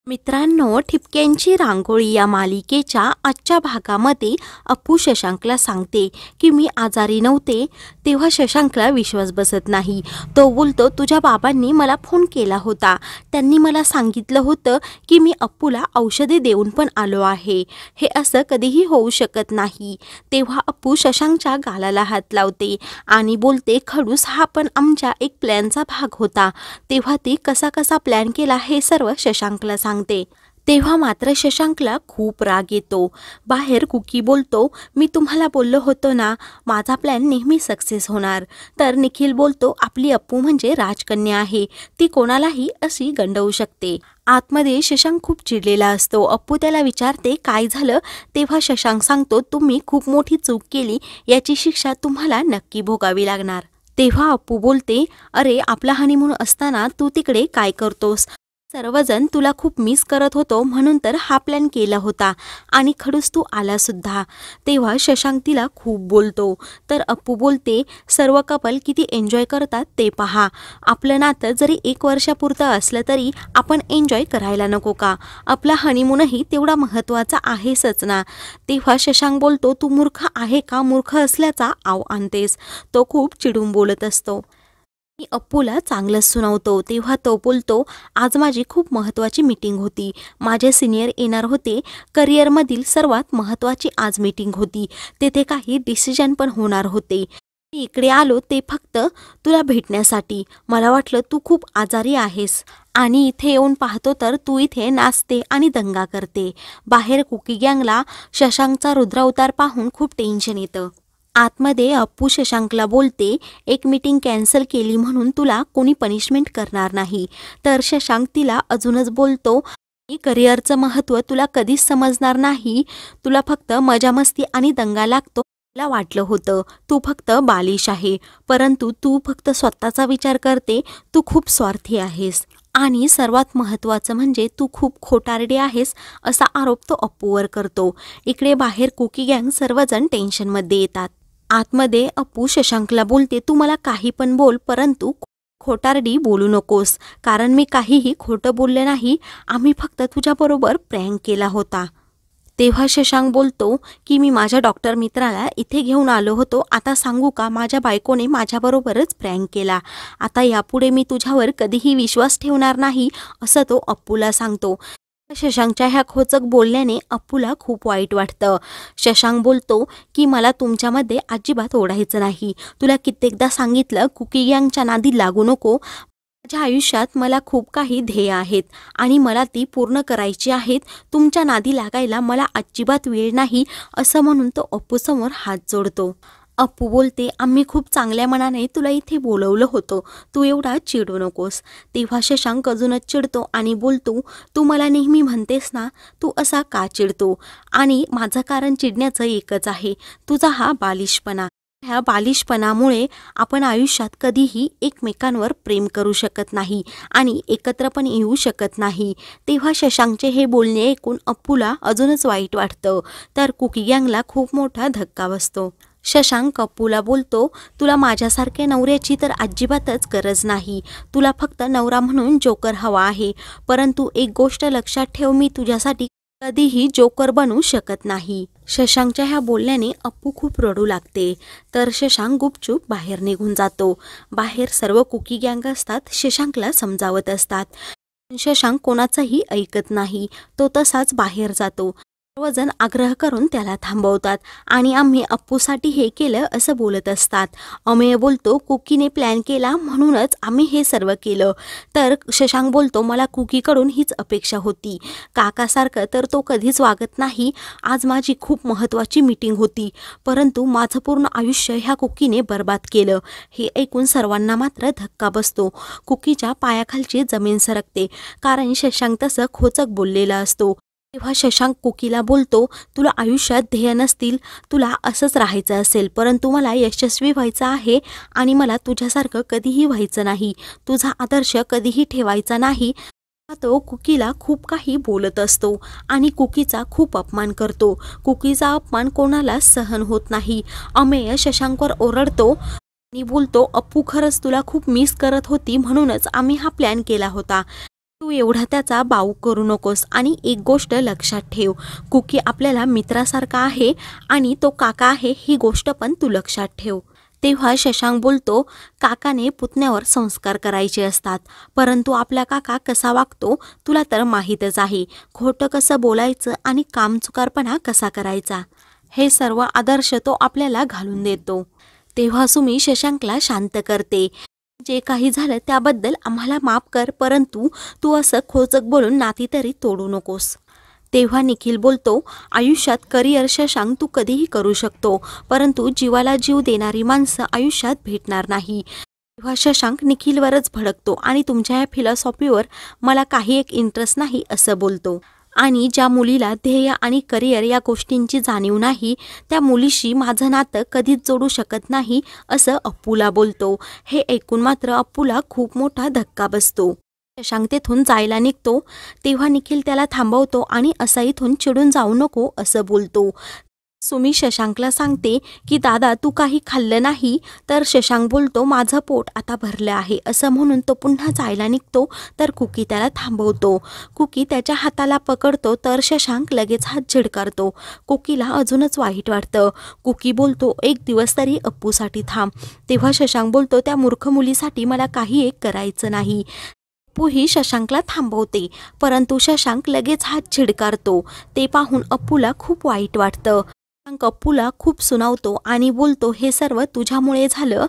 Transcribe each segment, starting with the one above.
मित्रांनो, ठिपक्यांची रांगोळी या मालिकेच्या आजच्या भागामध्ये अप्पू शशांकला सांगते की मी आजारी नव्हते. तेव्हा शशांकला विश्वास बसत नाही. तो बोलतो, तुझ्या बाबांनी मला फोन केला होता. त्यांनी मला सांगितलं होतं की मी अप्पूला औषधे देऊन पण आलो आहे. हे असं कधीही होऊ शकत नाही. तेव्हा अप्पू शशांकच्या गालाला हात लावते आणि बोलते, खडूस हा पण आमच्या एक प्लॅनचा भाग होता. तेव्हा ती कसा कसा प्लॅन केला हे सर्व शशांकला सांगते. तेव्हा मात्र शशांकला खूप राग येतो. बाहेर कुकी बोलतो, मी तुम्हाला बोललो होतो ना, माझा प्लॅन नेहमी सक्सेस होणार. तर निखिल बोलतो, आपली अप्पू म्हणजे राजकन्या आहे, ती कोणालाही अशी गंडवू शकते. आतमध्ये शशांक खूप चिडलेला असतो. अप्पू त्याला विचारते, काय झालं? तेव्हा शशांक सांगतो, तुम्ही खूप मोठी चूक केली, याची शिक्षा तुम्हाला नक्की भोगावी लागणार. तेव्हा अप्पू बोलते, अरे आपला हनीमून असताना तू तिकडे काय करतोस? सर्वजण तुला खूप मिस करत होतो म्हणून तर हा प्लॅन केला होता आणि खडूस तू आला सुद्धा. तेव्हा शशांक तिला खूप बोलतो. तर अप्पू बोलते, सर्व कपल किती एन्जॉय करतात ते पहा. आपलं नातं जरी 1 वर्षापुरतं असलं तरी आपण एन्जॉय करायला नको का? आपला हनीमूनही तेवढा महत्त्वाचा आहेच ना. तेव्हा शशांक बोलतो, तू मूर्ख आहे का? मूर्ख असल्याचा आव आणतेस. तो खूप चिडून बोलत असतो. मी अप्पूला चांगलंच सुनावतो. तेव्हा तो बोलतो, आज माझी खूप महत्त्वाची मीटिंग होती. माझे सिनियर येणार होते. करिअरमधील सर्वात महत्त्वाची आज मीटिंग होती. तेथे काही डिसिजन पण होणार होते. मी इकडे आलो ते फक्त तुला भेटण्यासाठी. मला वाटलं तू खूप आजारी आहेस आणि इथे येऊन पाहतो तर तू इथे नाचते आणि दंगा करते. बाहेर कुकी गँगला शशांकचा रुद्रावतार पाहून खूप टेन्शन येतं. आतमध्ये अप्पू शशांकला बोलते, एक मीटिंग कॅन्सल केली म्हणून तुला कोणी पनिशमेंट करणार नाही. तर शशांक तिला अजूनच बोलतो, करिअरचं महत्त्व तुला कधीच समजणार नाही. तुला फक्त मजा मस्ती आणि दंगा लागतो. मला वाटलं होतं तू फक्त बालिश आहे, परंतु तू फक्त स्वतःचा विचार करते. तू खूप स्वार्थी आहेस आणि सर्वात महत्त्वाचं म्हणजे तू खूप खोटारडी आहेस, असा आरोप तो अप्पूवर करतो. इकडे बाहेर कुकी गँग सर्वजण टेन्शनमध्ये येतात. आतमध्ये अप्पू शशांकला बोलते, तू मला काही पण बोल, परंतु खोटारडी बोलू नकोस, कारण मी काहीही खोटं बोलले नाही. आम्ही फक्त तुझ्याबरोबर प्रँक केला होता. तेव्हा शशांक बोलतो की मी माझ्या डॉक्टर मित्राला इथे घेऊन आलो होतो. आता सांगू का, माझ्या बायकोने माझ्याबरोबरच प्रँक केला. आता यापुढे मी तुझ्यावर कधीही विश्वास ठेवणार नाही, असं तो अप्पूला सांगतो. शशांकच्या ह्या खोचक बोलण्याने अप्पूला खूप वाईट वाटतं. शशांक बोलतो की मला तुमच्यामध्ये अजिबात ओढायचं नाही. तुला कित्येकदा सांगितलं, कुकी गँगच्या नादी लागू नको. माझ्या आयुष्यात मला खूप काही ध्येय आहेत आणि मला ती पूर्ण करायची आहेत. तुमच्या नादी लागायला मला अजिबात वेळ नाही, असं म्हणून तो अप्पूसमोर हात जोडतो. अप्पू बोलते, आम्ही खूप चांगल्या मनाने तुला इथे बोलवलं होतं, तू एवढा चिडू नकोस. तेव्हा शशांक अजूनच चिडतो आणि बोलतो, तू मला नेहमी म्हणतेस ना, तू असा का चिडतो? आणि माझं कारण चिडण्याचं एकच आहे, तुझा हा बालिशपणा. ह्या बालिशपणामुळे आपण आयुष्यात कधीही एकमेकांवर प्रेम करू शकत नाही आणि एकत्र पण येऊ शकत नाही. तेव्हा शशांकचे हे बोलणे ऐकून अप्पूला अजूनच वाईट वाटतं. तर कुकी गँगला खूप मोठा धक्का बसतो. शशांक अप्पूला बोलतो, तुला माझ्यासारख्या नवऱ्याची तर अजिबातच गरज नाही. तुला फक्त नवरा म्हणून जोकर हवा आहे, परंतु एक गोष्ट लक्षात ठेव, मी तुझ्यासाठी कधीही जोकर बनू शकत नाही. शशांकच्या ह्या बोलण्याने अप्पू खूप रडू लागते. तर शशांक गुपचूप बाहेर निघून जातो. बाहेर सर्व कुकी गँग असतात, शशांकला समजावत असतात. शशांक कोणाचंही ऐकत नाही. तो तसाच बाहेर जातो. सर्वजण आग्रह करून त्याला थांबवतात आणि आम्ही अप्पूसाठी हे केलं असं बोलत असतात. अमेय बोलतो, कुकीने प्लॅन केला म्हणूनच आम्ही हे सर्व केलं. तर शशांक बोलतो, मला कुकीकडून हीच अपेक्षा होती. काकासारखं तर तो कधीच वागत नाही. आज माझी खूप महत्त्वाची मीटिंग होती, परंतु माझं पूर्ण आयुष्य ह्या कुकीने बर्बाद केलं. हे ऐकून सर्वांना मात्र धक्का बसतो. कुकीच्या पायाखालची जमीन सरकते, कारण शशांक तसं खोचक बोललेला असतो. तेव्हा शशांक कुकीला बोलतो, तुला आयुष्यात ध्येय नसतील, तुला असंच राहायचं असेल, परंतु मला यशस्वी व्हायचं आहे आणि मला तुझ्यासारखं कधीही व्हायचं नाही. तुझा आदर्श कधीही ठेवायचा नाही. तो कुकीला खूप काही बोलत असतो आणि कुकीचा खूप अपमान करतो. कुकीचा अपमान कोणाला सहन होत नाही. अमेय शशांकवर ओरडतो आणि बोलतो, अप्पू खरंच तुला खूप मिस करत होती, म्हणूनच आम्ही हा प्लॅन केला होता. तू एवढा त्याचा बाऊ करू नकोस आणि एक गोष्ट लक्षात ठेव, कुकी आपल्याला मित्रासारखा आहे आणि तो काका आहे ही गोष्ट पण तू लक्षात ठेव. तेव्हा शशांक बोलतो, काकाने पुतण्यावर संस्कार करायचे असतात, परंतु आपला काका कसा वागतो तुला तर माहीतच आहे. खोटं कसं बोलायचं आणि कामचुकारपणा कसा करायचा हे सर्व आदर्श तो आपल्याला घालून देतो. तेव्हा सुमी शशांकला शांत करते. जे काही झालं त्याबद्दल आम्हाला माफ कर, परंतु तू असं खोचक बोलून नाती तरी तोडू नकोस. तेव्हा निखिल बोलतो, आयुष्यात करिअर शशांक तू कधीही करू शकतो, परंतु जीवाला जीव देणारी माणसं आयुष्यात भेटणार नाही. तेव्हा शशांक निखिलवरच भडकतो आणि तुमच्या या फिलॉसॉफीवर मला काही एक इंटरेस्ट नाही असं बोलतो. आणि ज्या मुलीला ध्येय आणि करिअर या गोष्टींची जाणीव नाही त्या मुलीशी माझं नातं कधीच जोडू शकत नाही असं अप्पूला बोलतो. हे ऐकून मात्र अप्पूला खूप मोठा धक्का बसतो. शशांक तेथून जायला निघतो तेव्हा निखिल त्याला थांबवतो आणि असा इथून चिडून जाऊ नको असं बोलतो. सुमी शशांकला सांगते की दादा तू काही खाल्लं नाही, तर शशांक बोलतो माझं पोट आता भरलं आहे असं म्हणून तो पुन्हा जायला निघतो तर कुकी त्याला थांबवतो. कुकी त्याच्या हाताला पकडतो तर शशांक लगेच हात झिडकारतो. कुकीला अजूनच वाईट वाटतं. कुकी बोलतो एक दिवस तरी अप्पूसाठी थांब. तेव्हा शशांक बोलतो त्या मूर्ख मुलीसाठी मला काही एक करायचं नाही. अप्पूही शशांकला थांबवते, परंतु शशांक लगेच हात झिडकारतो. ते पाहून अप्पूला खूप वाईट वाटतं. शशांक अप्पूला खूप सुनावतो आणि बोलतो हे सर्व तुझ्यामुळे झालं,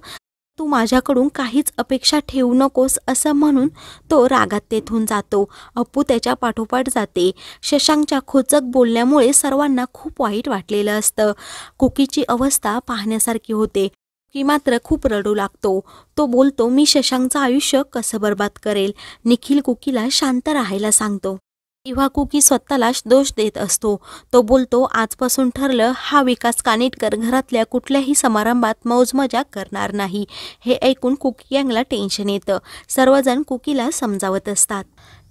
तू माझ्याकडून काहीच अपेक्षा ठेवू नकोस असं म्हणून तो रागात तेथून जातो. अप्पू त्याच्या पाठोपाठ जाते. शशांकच्या खोचक बोलण्यामुळे सर्वांना खूप वाईट वाटलेलं असतं. कुकीची अवस्था पाहण्यासारखी होते. कुकी मात्र खूप रडू लागतो. तो बोलतो मी शशांकचं आयुष्य कसं बर्बाद करेल. निखिल कुकीला शांत राहायला सांगतो. तेव्हा कुकी स्वतःला दोष देत असतो. तो बोलतो आजपासून ठरलं हा विकास कानिटकर घरातल्या कुठल्याही समारंभात मौजमजा करणार नाही. हे ऐकून कुकी गँगला टेन्शन येतं. सर्वजण कुकीला समजावत असतात.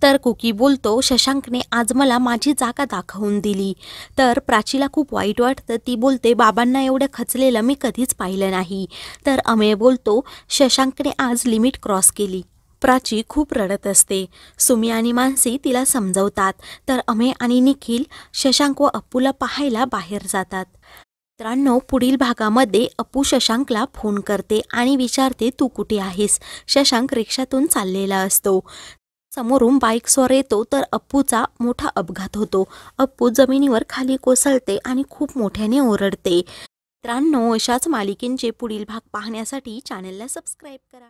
तर कुकी बोलतो शशांकने आज मला माझी जागा दाखवून दिली. तर प्राचीला खूप वाईट वाटतं. ती बोलते बाबांना एवढं खचलेलं मी कधीच पाहिलं नाही. तर अमेय बोलतो शशांकने आज लिमिट क्रॉस केली. प्राची खूप रडत असते. सुमी आणि मानसी तिला समजवतात. तर अमेय आणि निखिल शशांक व अप्पूला पाहायला बाहेर जातात. मित्रांनो, पुढील भागामध्ये अप्पू शशांकला फोन करते आणि विचारते तू कुठे आहेस. शशांक रिक्षातून चाललेला असतो. समोरून बाईकस्वर येतो तर अप्पूचा मोठा अपघात होतो. अप्पू जमिनीवर खाली कोसळते आणि खूप मोठ्याने ओरडते. मित्रांनो, अशाच मालिकेंचे पुढील भाग पाहण्यासाठी चॅनलला सबस्क्राईब करा.